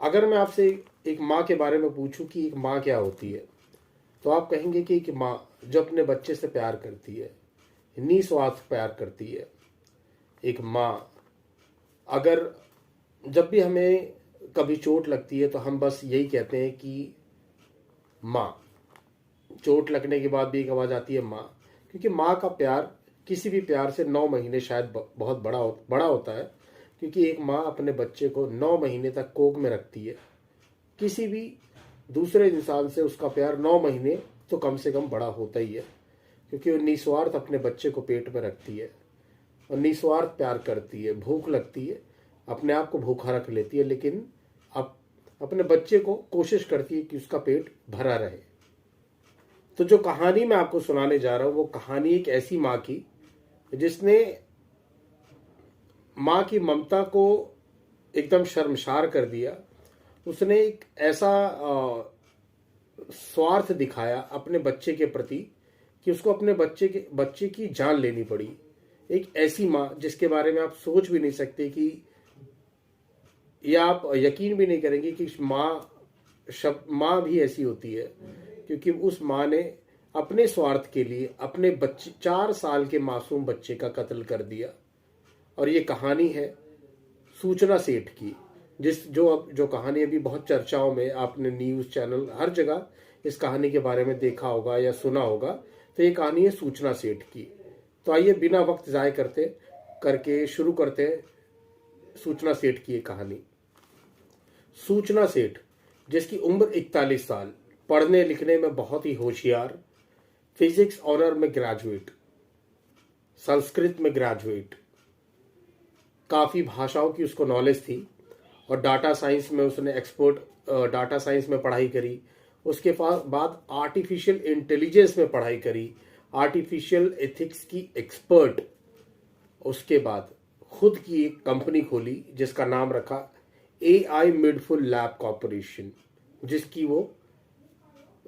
अगर मैं आपसे एक माँ के बारे में पूछूं कि एक माँ क्या होती है, तो आप कहेंगे कि एक माँ जो अपने बच्चे से प्यार करती है, निस्वार्थ प्यार करती है। एक माँ, अगर जब भी हमें कभी चोट लगती है तो हम बस यही कहते हैं कि माँ। चोट लगने के बाद भी एक आवाज़ आती है माँ, क्योंकि माँ का प्यार किसी भी प्यार से 9 महीने शायद बहुत बड़ा होता है। क्योंकि एक माँ अपने बच्चे को 9 महीने तक कोख में रखती है। किसी भी दूसरे इंसान से उसका प्यार 9 महीने तो कम से कम बड़ा होता ही है, क्योंकि वो निस्वार्थ अपने बच्चे को पेट में रखती है और निस्वार्थ प्यार करती है। भूख लगती है, अपने आप को भूखा रख लेती है, लेकिन अब अपने बच्चे को कोशिश करती है कि उसका पेट भरा रहे। तो जो कहानी मैं आपको सुनाने जा रहा हूँ वो कहानी एक ऐसी माँ की जिसने माँ की ममता को एकदम शर्मसार कर दिया। उसने एक ऐसा स्वार्थ दिखाया अपने बच्चे के प्रति कि उसको अपने बच्चे की जान लेनी पड़ी। एक ऐसी माँ जिसके बारे में आप सोच भी नहीं सकते कि, या आप यकीन भी नहीं करेंगे कि माँ भी ऐसी होती है। क्योंकि उस माँ ने अपने स्वार्थ के लिए अपने बच्चे 4 साल के मासूम बच्चे का कत्ल कर दिया। और ये कहानी है सूचना सेठ की, जो कहानी अभी बहुत चर्चाओं में, आपने न्यूज़ चैनल हर जगह इस कहानी के बारे में देखा होगा या सुना होगा। तो ये कहानी है सूचना सेठ की। तो आइए बिना वक्त ज़ाय करके शुरू करते हैं सूचना सेठ की ये कहानी। सूचना सेठ, जिसकी उम्र 41 साल, पढ़ने लिखने में बहुत ही होशियार, फिजिक्स ऑनर में ग्रेजुएट, संस्कृत में ग्रेजुएट, काफ़ी भाषाओं की उसको नॉलेज थी और डाटा साइंस में उसने डाटा साइंस में पढ़ाई करी। उसके बाद आर्टिफिशियल इंटेलिजेंस में पढ़ाई करी, आर्टिफिशियल एथिक्स की एक्सपर्ट। उसके बाद खुद की एक कंपनी खोली जिसका नाम रखा AI मिडफुल लैब कॉरपोरेशन, जिसकी वो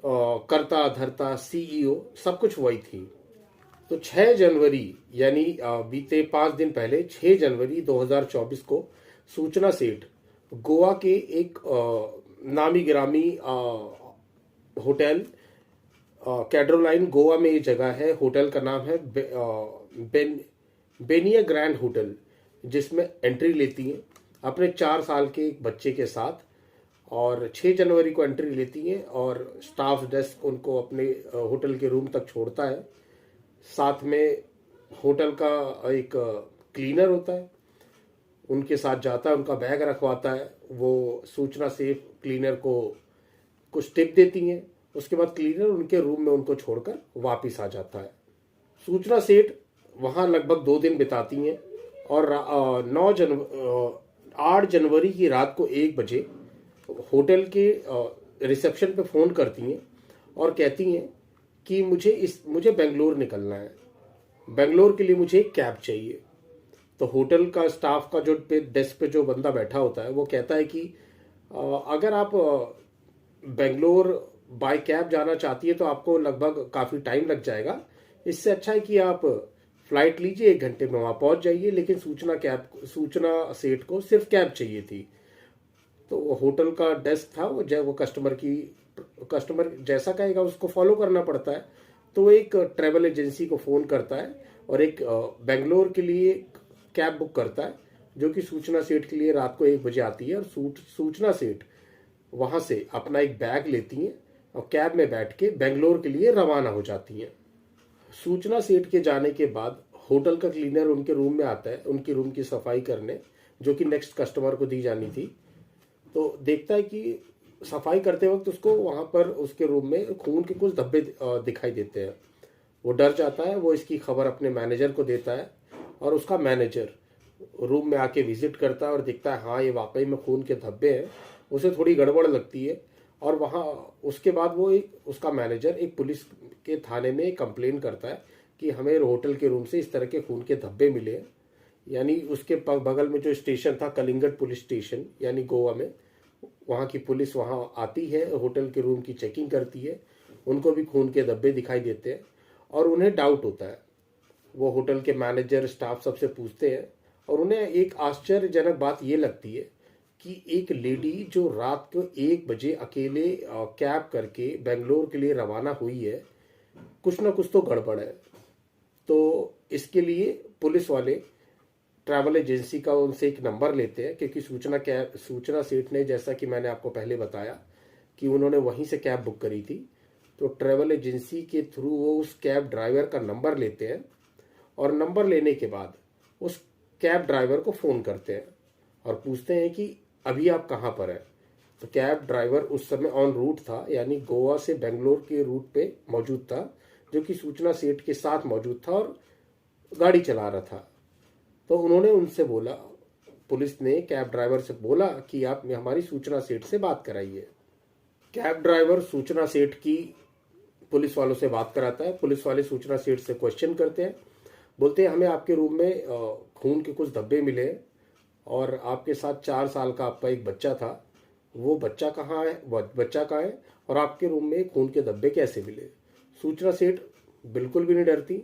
करता धरता CEO सब कुछ वही थी। तो 6 जनवरी, यानी बीते 5 दिन पहले 6 जनवरी 2024 को सूचना सेठ गोवा के एक नामी गिरामी होटल, कैड्रोलाइन गोवा में ये जगह है। होटल का नाम है बेनिया ग्रैंड होटल, जिसमें एंट्री लेती हैं अपने 4 साल के एक बच्चे के साथ। और 6 जनवरी को एंट्री लेती हैं और स्टाफ डेस्क उनको अपने होटल के रूम तक छोड़ता है। साथ में होटल का एक क्लीनर होता है, उनके साथ जाता है, उनका बैग रखवाता है। वो सूचना सेठ क्लीनर को कुछ टिप देती हैं। उसके बाद क्लीनर उनके रूम में उनको छोड़कर वापस आ जाता है। सूचना सेठ वहाँ लगभग 2 दिन बिताती हैं और 8 जनवरी की रात को 1 बजे होटल के रिसेप्शन पे फ़ोन करती हैं और कहती हैं कि मुझे बेंगलोर निकलना है, बेंगलोर के लिए मुझे एक कैब चाहिए। तो होटल का स्टाफ का जो डेस्क पे जो बंदा बैठा होता है वो कहता है कि अगर आप बेंगलोर बाय कैब जाना चाहती है तो आपको लगभग काफ़ी टाइम लग जाएगा। इससे अच्छा है कि आप फ्लाइट लीजिए, 1 घंटे में वहाँ पहुँच जाइए। लेकिन सूचना सेठ को सिर्फ कैब चाहिए थी। तो वो होटल का डेस्क था, वो कस्टमर जैसा कहेगा उसको फॉलो करना पड़ता है। तो एक ट्रैवल एजेंसी को फ़ोन करता है और एक बेंगलोर के लिए कैब बुक करता है, जो कि सूचना सेठ के लिए रात को 1 बजे आती है। और सूचना सेठ वहाँ से अपना एक बैग लेती हैं और कैब में बैठ के बेंगलोर के लिए रवाना हो जाती हैं। सूचना सेठ के जाने के बाद होटल का क्लीनर उनके रूम में आता है, उनके रूम की सफाई करने, जो कि नेक्स्ट कस्टमर को दी जानी थी। तो देखता है कि सफाई करते वक्त उसको वहाँ पर उसके रूम में खून के कुछ धब्बे दिखाई देते हैं। वो डर जाता है, वो इसकी खबर अपने मैनेजर को देता है और उसका मैनेजर रूम में आके विजिट करता है और देखता है हाँ ये वाकई में खून के धब्बे हैं। उसे थोड़ी गड़बड़ लगती है और वहाँ उसके बाद उसका मैनेजर एक पुलिस के थाने में कंप्लेन करता है कि हमें होटल के रूम से इस तरह के खून के धब्बे मिले हैं। यानी उसके बगल में जो स्टेशन था, कलिंगट पुलिस स्टेशन, यानी गोवा में, वहाँ की पुलिस वहाँ आती है, होटल के रूम की चेकिंग करती है। उनको भी खून के धब्बे दिखाई देते हैं और उन्हें डाउट होता है। वो होटल के मैनेजर स्टाफ सबसे पूछते हैं और उन्हें एक आश्चर्यजनक बात ये लगती है कि एक लेडी जो रात को 1 बजे अकेले कैब करके बेंगलोर के लिए रवाना हुई है, कुछ ना कुछ तो गड़बड़ है। तो इसके लिए पुलिस वाले ट्रैवल एजेंसी का उनसे एक नंबर लेते हैं, क्योंकि सूचना सेठ ने, जैसा कि मैंने आपको पहले बताया कि उन्होंने वहीं से कैब बुक करी थी, तो ट्रैवल एजेंसी के थ्रू वो उस कैब ड्राइवर का नंबर लेते हैं और नंबर लेने के बाद उस कैब ड्राइवर को फ़ोन करते हैं और पूछते हैं कि अभी आप कहाँ पर हैं। तो कैब ड्राइवर उस समय ऑन रूट था, यानी गोवा से बेंगलोर के रूट पे मौजूद था, जो कि सूचना सेठ के साथ मौजूद था और गाड़ी चला रहा था। तो उन्होंने उनसे बोला, पुलिस ने कैब ड्राइवर से बोला कि आप हमारी सूचना सेठ से बात कराइए। कैब ड्राइवर सूचना सेठ की पुलिस वालों से बात कराता है। पुलिस वाले सूचना सेठ से क्वेश्चन करते हैं, बोलते हैं हमें आपके रूम में खून के कुछ धब्बे मिले और आपके साथ 4 साल का आपका एक बच्चा था, वो बच्चा कहाँ है और आपके रूम में खून के धब्बे कैसे मिले। सूचना सेठ बिल्कुल भी नहीं डरती,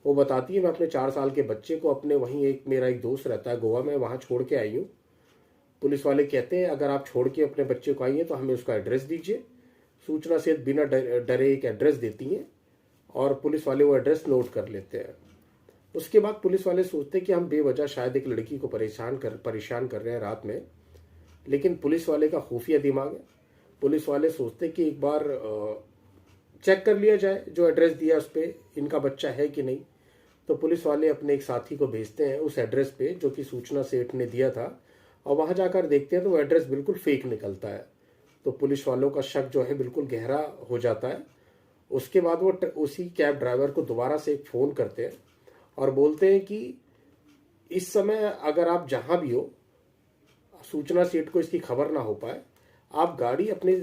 वो बताती है मैं अपने 4 साल के बच्चे को अपने वहीं मेरा एक दोस्त रहता है गोवा में, वहाँ छोड़ के आई हूँ। पुलिस वाले कहते हैं अगर आप छोड़ के अपने बच्चे को आई हैं तो हमें उसका एड्रेस दीजिए। सूचना सेठ बिना डरे एक एड्रेस देती हैं और पुलिस वाले वो एड्रेस नोट कर लेते हैं। उसके बाद पुलिस वाले सोचते हैं कि हम बेवजह शायद एक लड़की को परेशान कर रहे हैं रात में, लेकिन पुलिस वाले का खुफिया दिमाग है। पुलिस वाले सोचते कि एक बार चेक कर लिया जाए जो एड्रेस दिया उस पर इनका बच्चा है कि नहीं। तो पुलिस वाले अपने एक साथी को भेजते हैं उस एड्रेस पे जो कि सूचना सेठ ने दिया था, और वहां जाकर देखते हैं तो वो एड्रेस बिल्कुल फेक निकलता है। तो पुलिस वालों का शक जो है बिल्कुल गहरा हो जाता है। उसके बाद वो उसी कैब ड्राइवर को दोबारा से एक फ़ोन करते हैं और बोलते हैं कि इस समय अगर आप जहाँ भी हो, सूचना सेठ को इसकी खबर ना हो पाए, आप गाड़ी अपने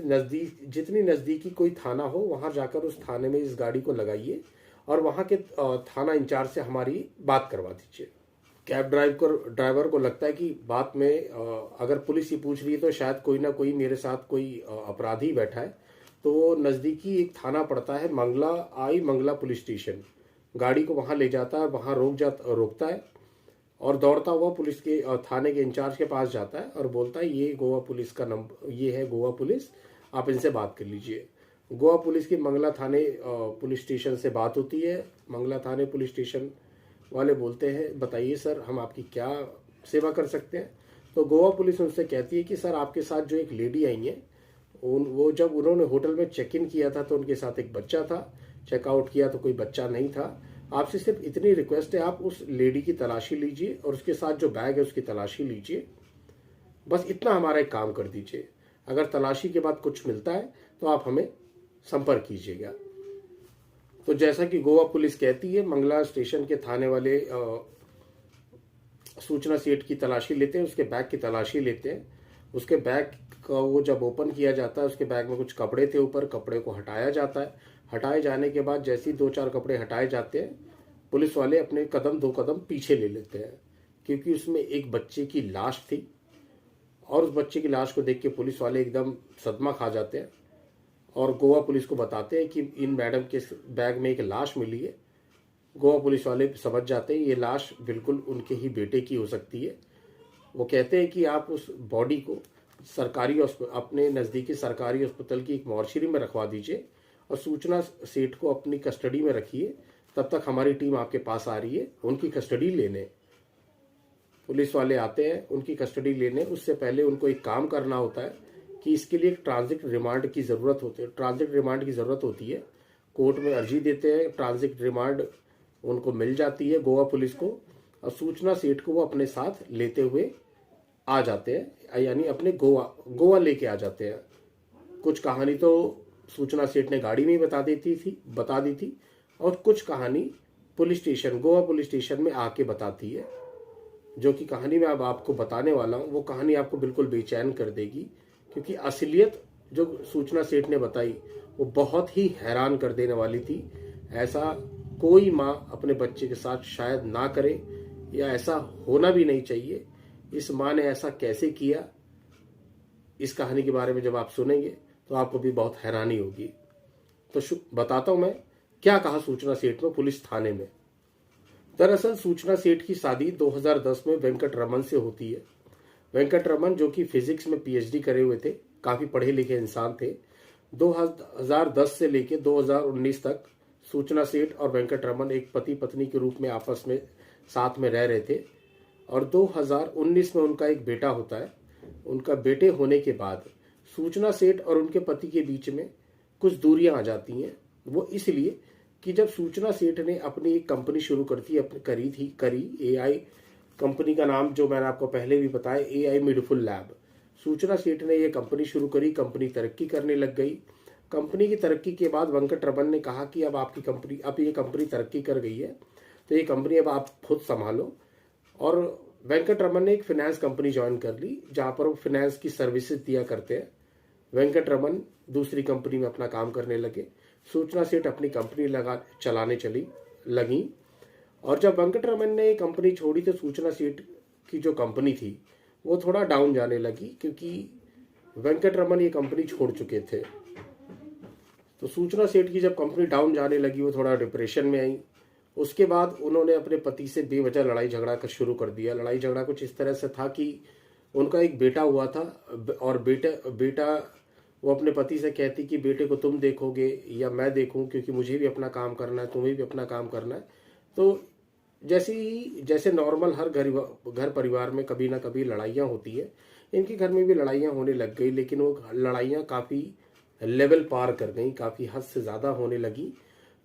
जितनी नज़दीकी कोई थाना हो वहाँ जाकर उस थाने में इस गाड़ी को लगाइए और वहाँ के थाना इंचार्ज से हमारी बात करवा दीजिए। कैब ड्राइवर को लगता है कि बात में अगर पुलिस ही पूछ रही है तो शायद कोई ना कोई मेरे साथ कोई अपराधी बैठा है। तो वो नज़दीकी एक थाना पड़ता है मंगला पुलिस स्टेशन, गाड़ी को वहाँ ले जाता है, वहाँ रोकता है और दौड़ता हुआ पुलिस के थाने के इंचार्ज के पास जाता है और बोलता है ये गोवा पुलिस का नंबर, ये है गोवा पुलिस, आप इनसे बात कर लीजिए। गोवा पुलिस की मंगला थाने पुलिस स्टेशन से बात होती है। मंगला थाने पुलिस स्टेशन वाले बोलते हैं बताइए सर हम आपकी क्या सेवा कर सकते हैं। तो गोवा पुलिस उनसे कहती है कि सर आपके साथ जो एक लेडी आई है वो जब उन्होंने होटल में चेक इन किया था तो उनके साथ एक बच्चा था, चेकआउट किया तो कोई बच्चा नहीं था। आपसे सिर्फ इतनी रिक्वेस्ट है, आप उस लेडी की तलाशी लीजिए और उसके साथ जो बैग है उसकी तलाशी लीजिए, बस इतना हमारा एक काम कर दीजिए। अगर तलाशी के बाद कुछ मिलता है तो आप हमें संपर्क कीजिएगा। तो जैसा कि गोवा पुलिस कहती है, मंगला स्टेशन के थाने वाले सूचना सेठ की तलाशी लेते हैं, उसके बैग की तलाशी लेते हैं। उसके बैग का वो जब ओपन किया जाता है, उसके बैग में कुछ कपड़े थे, ऊपर कपड़े को हटाया जाता है। हटाए जाने के बाद जैसे ही 2-4 कपड़े हटाए जाते हैं, पुलिस वाले अपने 2 कदम पीछे ले लेते हैं, क्योंकि उसमें एक बच्चे की लाश थी और उस बच्चे की लाश को देख के पुलिस वाले एकदम सदमा खा जाते हैं और गोवा पुलिस को बताते हैं कि इन मैडम के बैग में एक लाश मिली है। गोवा पुलिस वाले समझ जाते हैं ये लाश बिल्कुल उनके ही बेटे की हो सकती है। वो कहते हैं कि आप उस बॉडी को अपने नज़दीकी सरकारी अस्पताल की एक मॉर्चरी में रखवा दीजिए और सूचना सेठ को अपनी कस्टडी में रखिए, तब तक हमारी टीम आपके पास आ रही है उनकी कस्टडी लेने। पुलिस वाले आते हैं उनकी कस्टडी लेने। उससे पहले उनको एक काम करना होता है कि इसके लिए एक ट्रांजिट रिमांड की ज़रूरत होती है। कोर्ट में अर्जी देते हैं, ट्रांजिट रिमांड उनको मिल जाती है गोवा पुलिस को, और सूचना सेठ को वो अपने साथ लेते हुए आ जाते हैं, यानी अपने गोवा लेके आ जाते हैं। कुछ कहानी तो सूचना सेठ ने गाड़ी में ही बता दी थी और कुछ कहानी गोवा पुलिस स्टेशन में आके बताती है। जो कि कहानी मैं अब आपको बताने वाला हूँ वो कहानी आपको बिल्कुल बेचैन कर देगी, क्योंकि असलियत जो सूचना सेठ ने बताई वो बहुत ही हैरान कर देने वाली थी। ऐसा कोई माँ अपने बच्चे के साथ शायद ना करे, या ऐसा होना भी नहीं चाहिए। इस माँ ने ऐसा कैसे किया, इस कहानी के बारे में जब आप सुनेंगे तो आपको भी बहुत हैरानी होगी। तो बताता हूं मैं क्या कहा सूचना सेठ ने पुलिस थाने में। दरअसल सूचना सेठ की शादी 2010 में वेंकट रमन से होती है। वेंकट रमन जो कि फिजिक्स में पीएचडी करे हुए थे, काफी पढ़े लिखे इंसान थे, 2010 से लेकर 2019 तक सूचना सेठ और वेंकट रमन एक पति पत्नी के रूप में आपस में साथ में रह रहे थे। और 2019 में उनका एक बेटा होता है। उनका बेटे होने के बाद सूचना सेठ और उनके पति के बीच में कुछ दूरियां आ जाती हैं। वो इसलिए कि जब सूचना सेठ ने अपनी एक कंपनी शुरू करी एआई कंपनी का नाम जो मैंने आपको पहले भी बताया, एआई मिडफुल लैब। सूचना सेठ ने ये कंपनी शुरू करी, कंपनी तरक्की करने लग गई। कंपनी की तरक्की के बाद वेंकट रमन ने कहा कि अब आपकी कंपनी, अब ये कंपनी तरक्की कर गई है तो ये कंपनी अब आप खुद संभालो। और वेंकट रमन ने एक फाइनेंस कंपनी ज्वाइन कर ली जहां पर वो फाइनेंस की सर्विसेज दिया करते हैं। वेंकट रमन दूसरी कंपनी में अपना काम करने लगे। सूचना सेठ अपनी कंपनी चलाने लगी। और जब वेंकट रमन ने ये कंपनी छोड़ी तो सूचना सेठ की जो कंपनी थी वो थोड़ा डाउन जाने लगी, क्योंकि वेंकट रमन ये कंपनी छोड़ चुके थे। तो सूचना सेठ की जब कंपनी डाउन जाने लगी वो थोड़ा डिप्रेशन में आई। उसके बाद उन्होंने अपने पति से बेवजह लड़ाई झगड़ा कर शुरू कर दिया। लड़ाई झगड़ा कुछ इस तरह से था कि उनका एक बेटा हुआ था और बेटा वो अपने पति से कहती कि बेटे को तुम देखोगे या मैं देखूं, क्योंकि मुझे भी अपना काम करना है, तुम्हें भी अपना काम करना है। तो जैसे नॉर्मल हर घर परिवार में कभी ना कभी लड़ाइयाँ होती है, इनके घर में भी लड़ाइयाँ होने लग गई। लेकिन वो लड़ाइयाँ काफ़ी लेवल पार कर गई, काफ़ी हद से ज़्यादा होने लगी।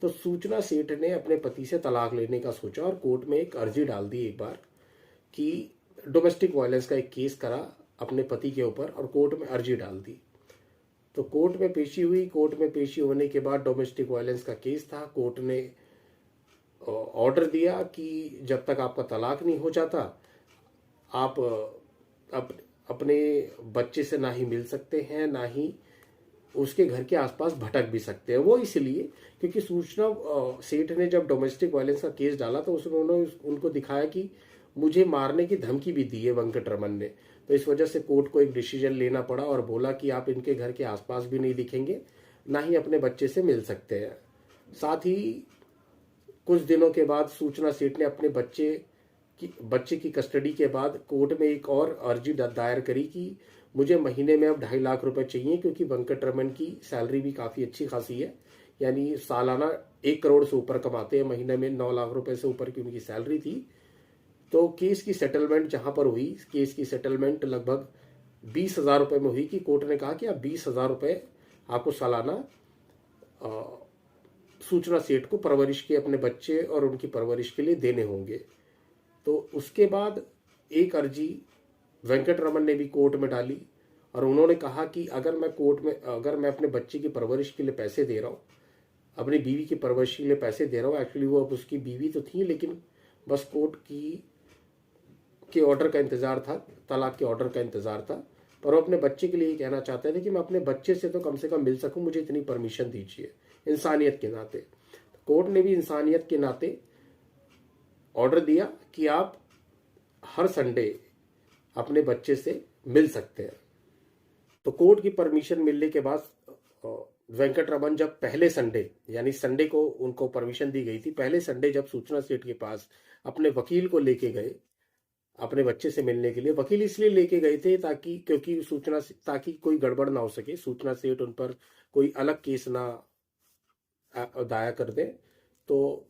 तो सूचना सेठ ने अपने पति से तलाक लेने का सोचा और कोर्ट में एक अर्जी डाल दी एक बार कि डोमेस्टिक वायलेंस का एक केस करा अपने पति के ऊपर और कोर्ट में अर्जी डाल दी। तो कोर्ट में पेशी हुई। कोर्ट में पेशी होने के बाद डोमेस्टिक वायलेंस का केस था। कोर्ट ने ऑर्डर दिया कि जब तक आपका तलाक नहीं हो जाता आप अपने बच्चे से ना ही मिल सकते हैं, ना ही उसके घर के आसपास भटक भी सकते हैं। वो इसलिए क्योंकि सूचना सेठ ने जब डोमेस्टिक वायलेंस का केस डाला तो उन्होंने उनको दिखाया कि मुझे मारने की धमकी भी दी है वेंकट रमन ने। तो इस वजह से कोर्ट को एक डिसीजन लेना पड़ा और बोला कि आप इनके घर के आसपास भी नहीं दिखेंगे, ना ही अपने बच्चे से मिल सकते हैं। साथ ही कुछ दिनों के बाद सूचना सेठ ने अपने बच्चे की कस्टडी के बाद कोर्ट में एक और अर्जी दायर करी कि मुझे महीने में अब 2.5 लाख रुपए चाहिए, क्योंकि वेंकट रमन की सैलरी भी काफ़ी अच्छी खासी है, यानी सालाना 1 करोड़ से ऊपर कमाते हैं, महीने में 9 लाख रुपए से ऊपर की उनकी सैलरी थी। तो केस की सेटलमेंट जहां पर हुई, केस की सेटलमेंट लगभग 20,000 रुपये में हुई कि कोर्ट ने कहा कि आप 20,000 रुपये आपको सालाना सूचना सेठ को परवरिश के, अपने बच्चे और उनकी परवरिश के लिए देने होंगे। तो उसके बाद एक अर्जी वेंकट रमन ने भी कोर्ट में डाली और उन्होंने कहा कि अगर मैं अपने बच्चे की परवरिश के लिए पैसे दे रहा हूँ, अपनी बीवी की परवरिश के लिए पैसे दे रहा हूँ, एक्चुअली वो अब उसकी बीवी तो थी लेकिन बस कोर्ट के ऑर्डर का इंतजार था, तलाक के ऑर्डर का इंतजार था, पर वो अपने बच्चे के लिए ये कहना चाहते थे कि मैं अपने बच्चे से तो कम से कम मिल सकूं, मुझे इतनी परमिशन दीजिए, इंसानियत के नाते। कोर्ट ने भी इंसानियत के नाते ऑर्डर दिया कि आप हर संडे अपने बच्चे से मिल सकते हैं। तो कोर्ट की परमिशन मिलने के बाद वेंकट रमन जब पहले संडे, यानी संडे को उनको परमिशन दी गई थी, पहले संडे जब सूचना सेठ के पास अपने वकील को लेके गए अपने बच्चे से मिलने के लिए, वकील इसलिए लेके गए थे ताकि कोई गड़बड़ ना हो सके, सूचना सेठ उन पर कोई अलग केस ना दायर कर दे। तो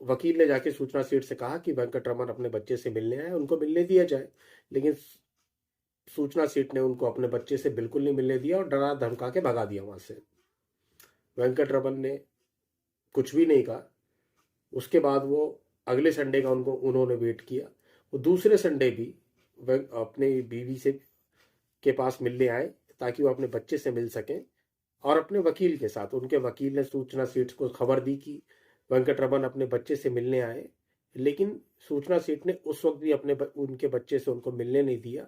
वकील ने जाके सूचना सेठ से कहा कि वेंकट रमन अपने बच्चे से मिलने आए, उनको मिलने दिया जाए। लेकिन सूचना सेठ ने उनको अपने बच्चे से बिल्कुल नहीं मिलने दिया और डरा धमका के भगा दिया वहां से। वेंकट रमन ने कुछ भी नहीं कहा। उसके बाद वो अगले संडे का उन्होंने वेट किया। वो दूसरे संडे भी अपने बीवी से के पास मिलने आए ताकि वो अपने बच्चे से मिल सकें और अपने वकील के साथ। उनके वकील ने सूचना सेठ को खबर दी कि वेंकट रमन अपने बच्चे से मिलने आए, लेकिन सूचना सेठ ने उस वक्त भी उनके बच्चे से उनको मिलने नहीं दिया।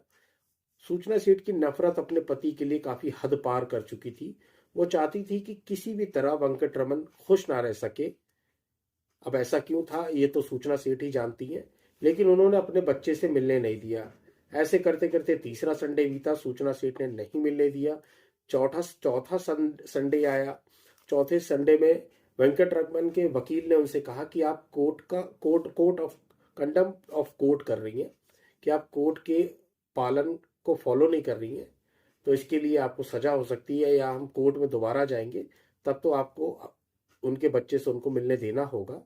सूचना सेठ की नफरत अपने पति के लिए काफी हद पार कर चुकी थी। वो चाहती थी कि किसी भी तरह वेंकट रमन खुश ना रह सके। अब ऐसा क्यों था ये तो सूचना सेठ ही जानती है, लेकिन उन्होंने अपने बच्चे से मिलने नहीं दिया। ऐसे करते करते तीसरा संडे बीता, सूचना सेठ ने नहीं मिलने दिया। चौथा संडे आया। चौथे संडे में वेंकट रमन के वकील ने उनसे कहा कि आप कोर्ट ऑफ कंडम्प्ट ऑफ कोर्ट कर रही हैं, कि आप कोर्ट के पालन को फॉलो नहीं कर रही हैं तो इसके लिए आपको सजा हो सकती है, या हम कोर्ट में दोबारा जाएंगे, तब तो आपको उनके बच्चे से उनको मिलने देना होगा।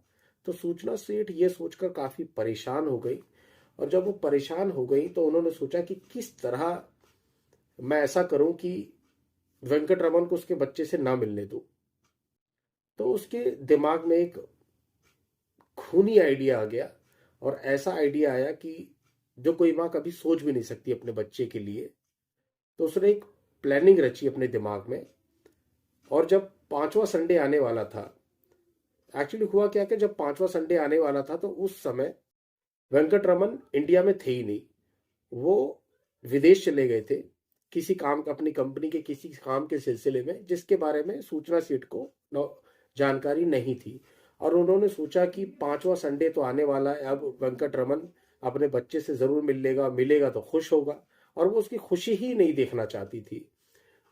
तो सूचना सेठ ये सोचकर काफ़ी परेशान हो गई, और जब वो परेशान हो गई तो उन्होंने सोचा कि किस तरह मैं ऐसा करूं कि वेंकटरमन को उसके बच्चे से ना मिलने दूं। तो उसके दिमाग में एक खूनी आइडिया आ गया, और ऐसा आइडिया आया कि जो कोई माँ कभी सोच भी नहीं सकती अपने बच्चे के लिए। तो उसने एक प्लानिंग रची अपने दिमाग में, और जब 5वां संडे आने वाला था, एक्चुअली हुआ क्या कि जब 5वां संडे आने वाला था तो उस समय वेंकटरमन इंडिया में थे ही नहीं, वो विदेश चले गए थे किसी काम, अपनी कंपनी के किसी काम के सिलसिले में, जिसके बारे में सूचना सीट को जानकारी नहीं थी। और उन्होंने सोचा कि 5वां संडे तो आने वाला है, अब वेंकटरमन अपने बच्चे से जरूर मिलेगा तो खुश होगा, और वो उसकी खुशी ही नहीं देखना चाहती थी।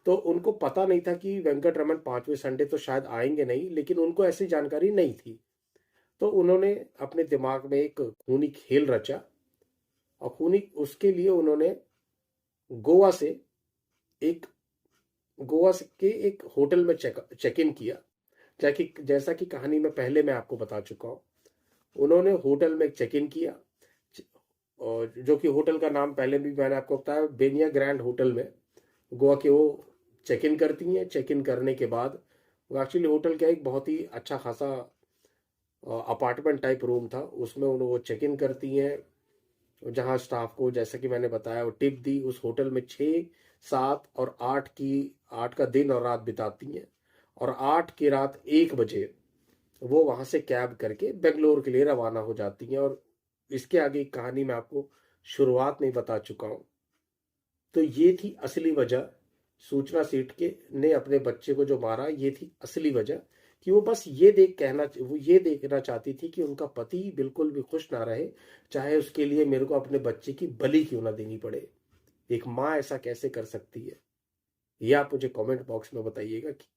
तो उनको पता नहीं था कि वेंकटरमन 5वें संडे तो शायद आएंगे नहीं, लेकिन उनको ऐसी जानकारी नहीं थी। तो उन्होंने अपने दिमाग में एक खूनी खेल रचा, और खूनी उसके लिए उन्होंने गोवा के एक होटल में चेक इन किया। जैसा कि कहानी में पहले मैं आपको बता चुका हूँ, उन्होंने होटल में चेक इन किया, और जो कि होटल का नाम पहले भी मैंने आपको बताया, बेनिया ग्रैंड होटल में गोवा के वो चेक इन करती हैं। चेक इन करने के बाद वो एक्चुअली होटल का एक बहुत ही अच्छा खासा अपार्टमेंट टाइप रूम था, उसमें वो चेक इन करती हैं, जहाँ स्टाफ को जैसा कि मैंने बताया वो टिप दी। उस होटल में 6, 7 और 8 का दिन और रात बिताती हैं, और 8 की रात 1 बजे वो वहाँ से कैब करके बेंगलोर के लिए रवाना हो जाती हैं। और इसके आगे की कहानी मैं आपको शुरुआत में बता चुका हूँ। तो ये थी असली वजह, सूचना सेठ के ने अपने बच्चे को जो मारा, ये थी असली वजह, कि वो बस वो ये देखना चाहती थी कि उनका पति बिल्कुल भी खुश ना रहे, चाहे उसके लिए मेरे को अपने बच्चे की बलि क्यों ना देनी पड़े। एक माँ ऐसा कैसे कर सकती है, ये आप मुझे कमेंट बॉक्स में बताइएगा कि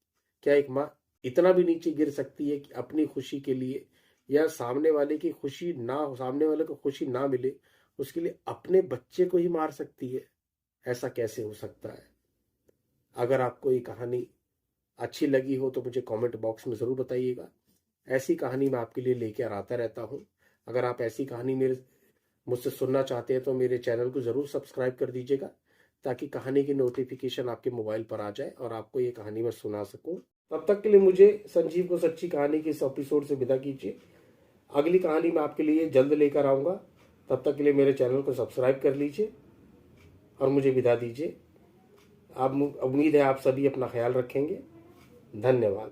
क्या एक माँ इतना भी नीचे गिर सकती है कि अपनी खुशी के लिए, या सामने वाले को खुशी ना मिले उसके लिए अपने बच्चे को ही मार सकती है। ऐसा कैसे हो सकता है? अगर आपको ये कहानी अच्छी लगी हो तो मुझे कमेंट बॉक्स में ज़रूर बताइएगा। ऐसी कहानी मैं आपके लिए लेकर आता रहता हूँ। अगर आप ऐसी कहानी मुझसे सुनना चाहते हैं तो मेरे चैनल को ज़रूर सब्सक्राइब कर दीजिएगा, ताकि कहानी की नोटिफिकेशन आपके मोबाइल पर आ जाए और आपको ये कहानी मैं सुना सकूं। तब तक के लिए मुझे संजीव को सच्ची कहानी के इस एपिसोड से विदा कीजिए। अगली कहानी मैं आपके लिए जल्द लेकर आऊँगा। तब तक के लिए मेरे चैनल को सब्सक्राइब कर लीजिए और मुझे विदा दीजिए। अब उम्मीद है आप सभी अपना ख्याल रखेंगे। धन्यवाद।